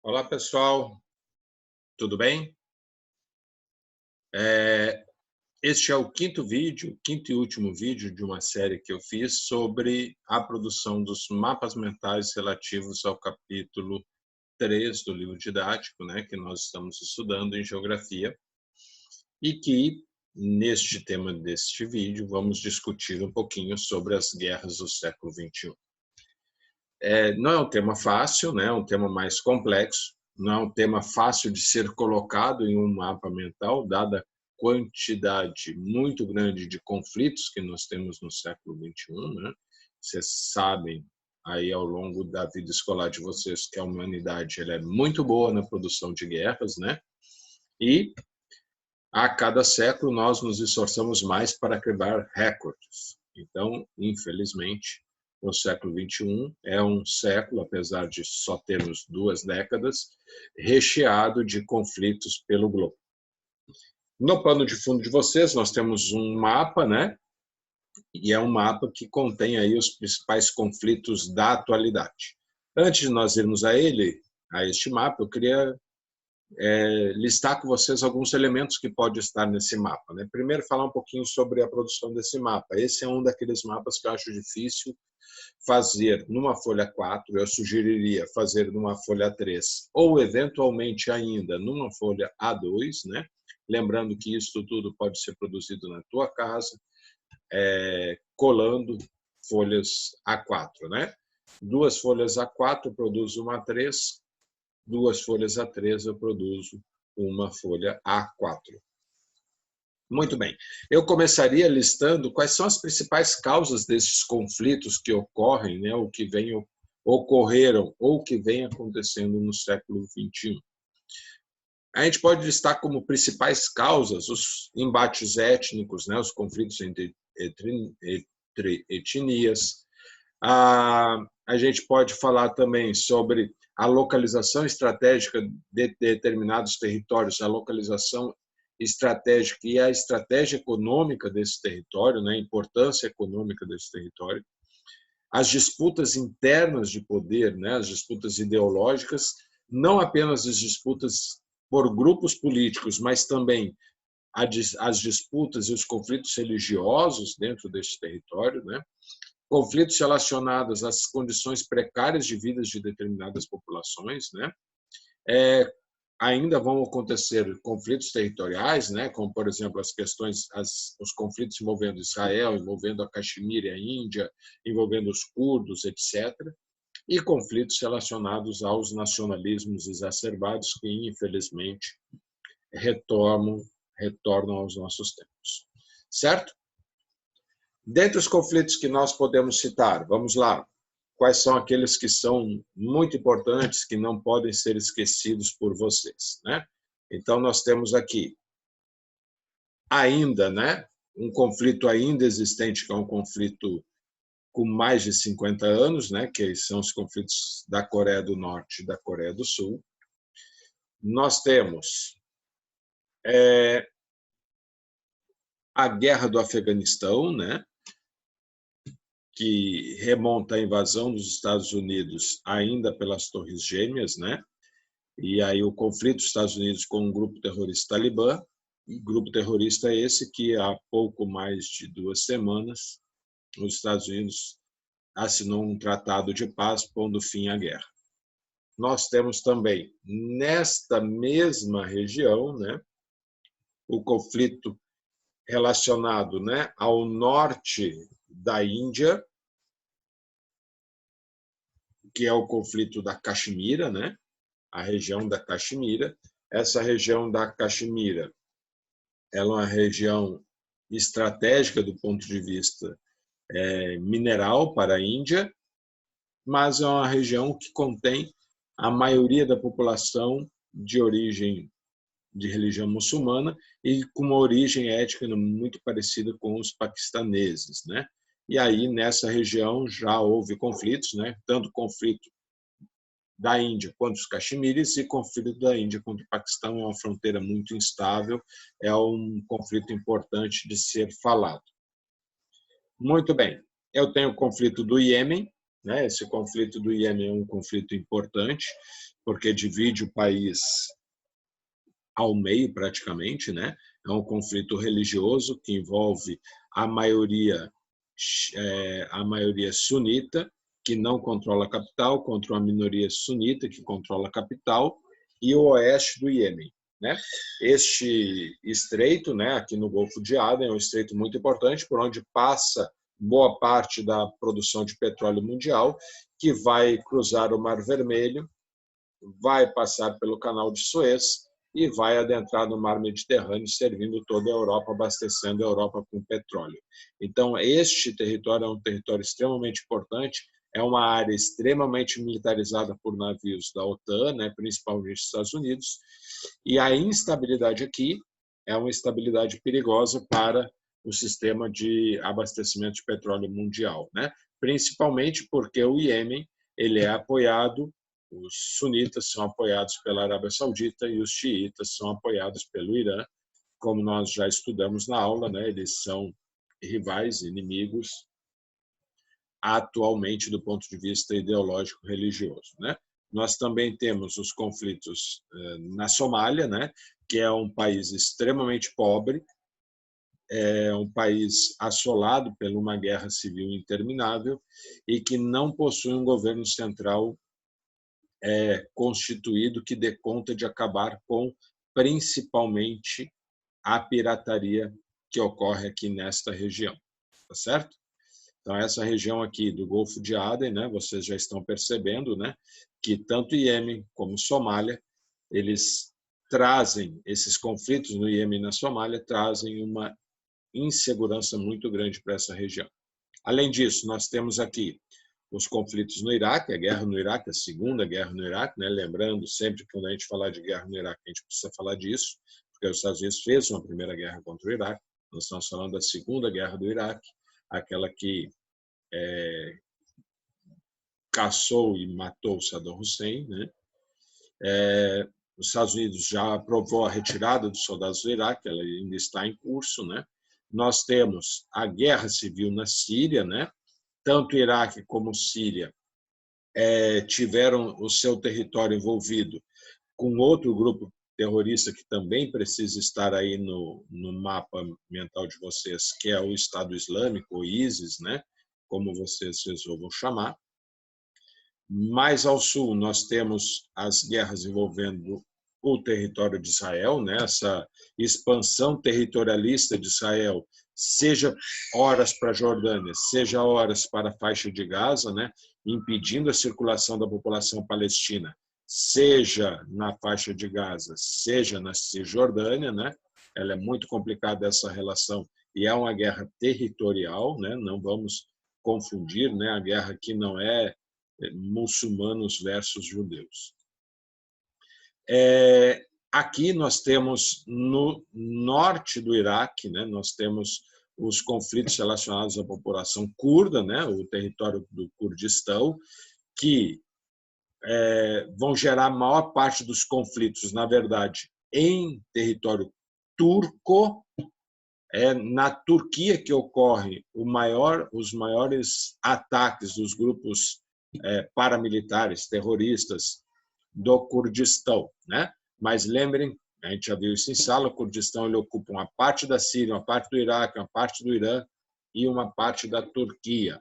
Olá, pessoal, tudo bem? Este é o quinto vídeo, quinto e último vídeo de uma série que eu fiz sobre a produção dos mapas mentais relativos ao capítulo 3 do livro didático, né, que nós estamos estudando em geografia, e que, neste tema deste vídeo, vamos discutir um pouquinho sobre as guerras do século XXI. Não é um tema fácil, né? É um tema mais complexo, não é um tema fácil de ser colocado em um mapa mental, dada a quantidade muito grande de conflitos que nós temos no século XXI, né? Vocês sabem aí ao longo da vida escolar de vocês que a humanidade ela é muito boa na produção de guerras, né? E a cada século nós nos esforçamos mais para quebrar recordes. Então, infelizmente, o século XXI é um século, apesar de só termos 2 décadas, recheado de conflitos pelo globo. No pano de fundo de vocês, nós temos um mapa, né? E é um mapa que contém aí os principais conflitos da atualidade. Antes de nós irmos a este mapa, eu queria listar com vocês alguns elementos que pode estar nesse mapa, né? Primeiro, falar um pouquinho sobre a produção desse mapa. Esse é um daqueles mapas que eu acho difícil fazer numa folha 4, eu sugeriria fazer numa folha 3, ou eventualmente ainda numa folha A2, né? Lembrando que isso tudo pode ser produzido na tua casa, colando folhas A4, né? 2 folhas A4 produz uma A3, 2 folhas A3 eu produzo uma folha A4. Muito bem. Eu começaria listando quais são as principais causas desses conflitos que ocorrem, né, ou que ocorreram ou que vem acontecendo no século XXI. A gente pode listar como principais causas os embates étnicos, né, os conflitos entre etnias. A gente pode falar também sobre a localização estratégica de determinados territórios, a localização estratégica e a estratégia econômica desse território, né, a importância econômica desse território, as disputas internas de poder, né, as disputas ideológicas, não apenas as disputas por grupos políticos, mas também as disputas e os conflitos religiosos dentro desse território, né, conflitos relacionados às condições precárias de vida de determinadas populações, né? Ainda vão acontecer conflitos territoriais, né? Como, por exemplo, os conflitos envolvendo Israel, envolvendo a Caxemira e a Índia, envolvendo os curdos, etc. E conflitos relacionados aos nacionalismos exacerbados que, infelizmente, retornam aos nossos tempos. Certo? Dentre os conflitos que nós podemos citar, vamos lá, quais são aqueles que são muito importantes, que não podem ser esquecidos por vocês, né? Então, nós temos aqui ainda, né, um conflito ainda existente, que é um conflito com mais de 50 anos, né, que são os conflitos da Coreia do Norte e da Coreia do Sul. Nós temos a Guerra do Afeganistão, né, que remonta à invasão dos Estados Unidos ainda pelas Torres Gêmeas, né? E aí o conflito dos Estados Unidos com um grupo terrorista talibã, e grupo terrorista esse que há pouco mais de 2 semanas os Estados Unidos assinou um tratado de paz pondo fim à guerra. Nós temos também nesta mesma região, né, o conflito relacionado, né, ao norte da Índia, que é o conflito da Caxemira, né? A região da Caxemira. Essa região da Caxemira ela é uma região estratégica do ponto de vista mineral para a Índia, mas é uma região que contém a maioria da população de origem de religião muçulmana e com uma origem étnica muito parecida com os paquistaneses, né? E aí nessa região já houve conflitos, né? Tanto conflito da Índia quanto os caxemires e conflito da Índia contra o Paquistão é uma fronteira muito instável, é um conflito importante de ser falado. Muito bem, eu tenho o conflito do Iêmen, né? Esse conflito do Iêmen é um conflito importante, porque divide o país ao meio praticamente, né? É um conflito religioso que envolve a maioria sunita, que não controla a capital, contra uma minoria sunita que controla a capital, e o oeste do Iêmen, né? Este estreito, né, aqui no Golfo de Aden, é um estreito muito importante por onde passa boa parte da produção de petróleo mundial, que vai cruzar o Mar Vermelho, vai passar pelo Canal de Suez e vai adentrar no Mar Mediterrâneo, servindo toda a Europa, abastecendo a Europa com petróleo. Então, este território é um território extremamente importante, é uma área extremamente militarizada por navios da OTAN, né, principalmente dos Estados Unidos, e a instabilidade aqui é uma instabilidade perigosa para o sistema de abastecimento de petróleo mundial, né? Principalmente porque o Iêmen ele é apoiado, os sunitas são apoiados pela Arábia Saudita e os xiitas são apoiados pelo Irã, como nós já estudamos na aula, né? Eles são rivais, inimigos, atualmente do ponto de vista ideológico religioso, né? Nós também temos os conflitos na Somália, né? Que é um país extremamente pobre, é um país assolado por uma guerra civil interminável e que não possui um governo central constituído que dê conta de acabar com, principalmente, a pirataria que ocorre aqui nesta região, tá certo? Então, essa região aqui do Golfo de Aden, né, vocês já estão percebendo, né, que tanto Iêmen como Somália, eles trazem, esses conflitos no Iêmen e na Somália, trazem uma insegurança muito grande para essa região. Além disso, nós temos aqui os conflitos no Iraque, a guerra no Iraque, a segunda guerra no Iraque, né? Lembrando sempre que quando a gente falar de guerra no Iraque, a gente precisa falar disso, porque os Estados Unidos fez uma primeira guerra contra o Iraque, nós estamos falando da segunda guerra do Iraque, aquela que caçou e matou Saddam Hussein, né? Os Estados Unidos já aprovou a retirada dos soldados do Iraque, ela ainda está em curso, né? Nós temos a guerra civil na Síria, né? Tanto Iraque como Síria tiveram o seu território envolvido com outro grupo terrorista que também precisa estar aí no mapa mental de vocês, que é o Estado Islâmico, o ISIS, né? Como vocês resolvam chamar. Mais ao sul, nós temos as guerras envolvendo o território de Israel, né? Essa expansão territorialista de Israel, seja horas para a Jordânia, seja horas para a faixa de Gaza, né? Impedindo a circulação da população palestina, seja na faixa de Gaza, seja na Cisjordânia, né? Ela é muito complicada essa relação e é uma guerra territorial, né? Não vamos confundir, né? A guerra aqui não é muçulmanos versus judeus. Aqui nós temos no norte do Iraque, né, nós temos os conflitos relacionados à população curda, né, o território do Kurdistão, que vão gerar a maior parte dos conflitos, na verdade, em território turco. É na Turquia que ocorre os maiores ataques dos grupos paramilitares, terroristas do Kurdistão, né? Mas lembrem, a gente já viu isso em sala, o Kurdistão ele ocupa uma parte da Síria, uma parte do Iraque, uma parte do Irã e uma parte da Turquia.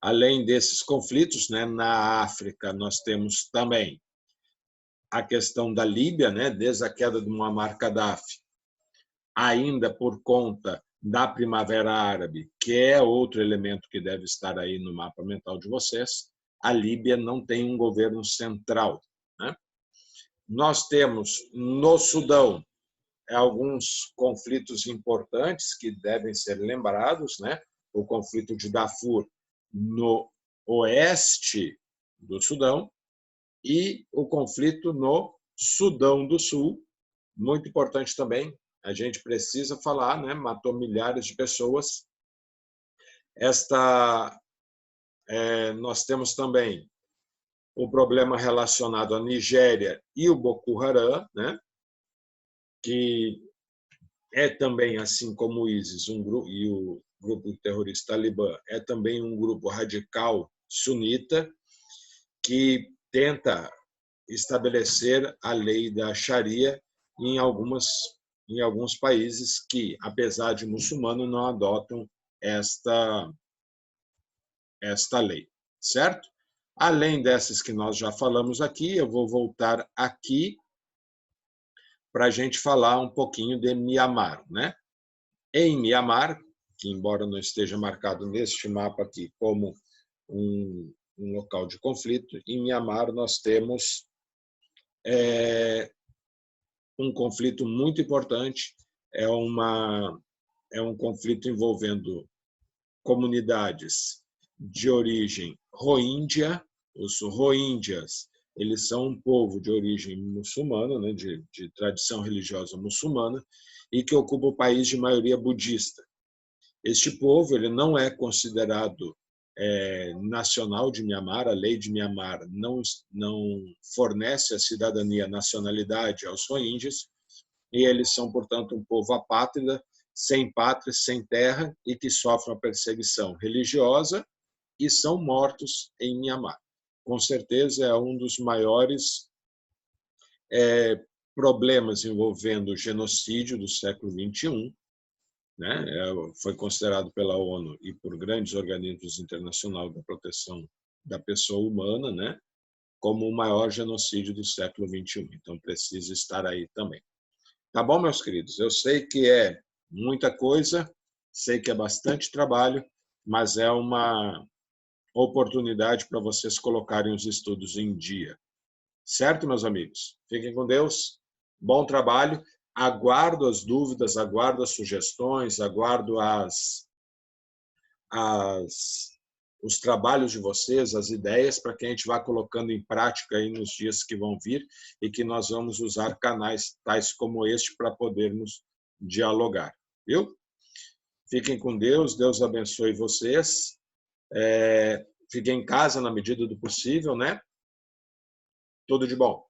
Além desses conflitos, né, na África nós temos também a questão da Líbia, né, desde a queda do Muammar Gaddafi, ainda por conta da Primavera Árabe, que é outro elemento que deve estar aí no mapa mental de vocês, a Líbia não tem um governo central, né? Nós temos no Sudão alguns conflitos importantes que devem ser lembrados, né? O conflito de Darfur no oeste do Sudão e o conflito no Sudão do Sul, muito importante também. A gente precisa falar, né? Matou milhares de pessoas. Nós temos também o problema relacionado à Nigéria e o Boko Haram, né? Que é também, assim como o ISIS, um grupo, e o grupo terrorista Talibã é também um grupo radical sunita que tenta estabelecer a lei da Sharia em alguns países que, apesar de muçulmano, não adotam esta lei, certo? Além dessas que nós já falamos aqui, eu vou voltar aqui para a gente falar um pouquinho de Mianmar, né? Em Mianmar, que embora não esteja marcado neste mapa aqui como um local de conflito, em Mianmar nós temos um conflito muito importante, é um conflito envolvendo comunidades de origem Rohingya. Os Rohingyas, eles são um povo de origem muçulmana, né, de tradição religiosa muçulmana, e que ocupa o país de maioria budista. Este povo ele não é considerado nacional de Mianmar, a lei de Mianmar não fornece a cidadania, a nacionalidade aos Rohingyas, e eles são, portanto, um povo apátrida, sem pátria, sem terra, e que sofrem uma perseguição religiosa e são mortos em Mianmar. Com certeza é um dos maiores problemas envolvendo o genocídio do século XXI, né? Foi considerado pela ONU e por grandes organismos internacionais da proteção da pessoa humana, né? Como o maior genocídio do século XXI. Então, precisa estar aí também. Tá bom, meus queridos? Eu sei que é muita coisa, sei que é bastante trabalho, mas é uma oportunidade para vocês colocarem os estudos em dia. Certo, meus amigos? Fiquem com Deus. Bom trabalho. Aguardo as dúvidas, aguardo as sugestões, aguardo os trabalhos de vocês, as ideias, para que a gente vá colocando em prática aí nos dias que vão vir e que nós vamos usar canais tais como este para podermos dialogar. Viu? Fiquem com Deus, Deus abençoe vocês. Fiquem em casa na medida do possível, né? Tudo de bom.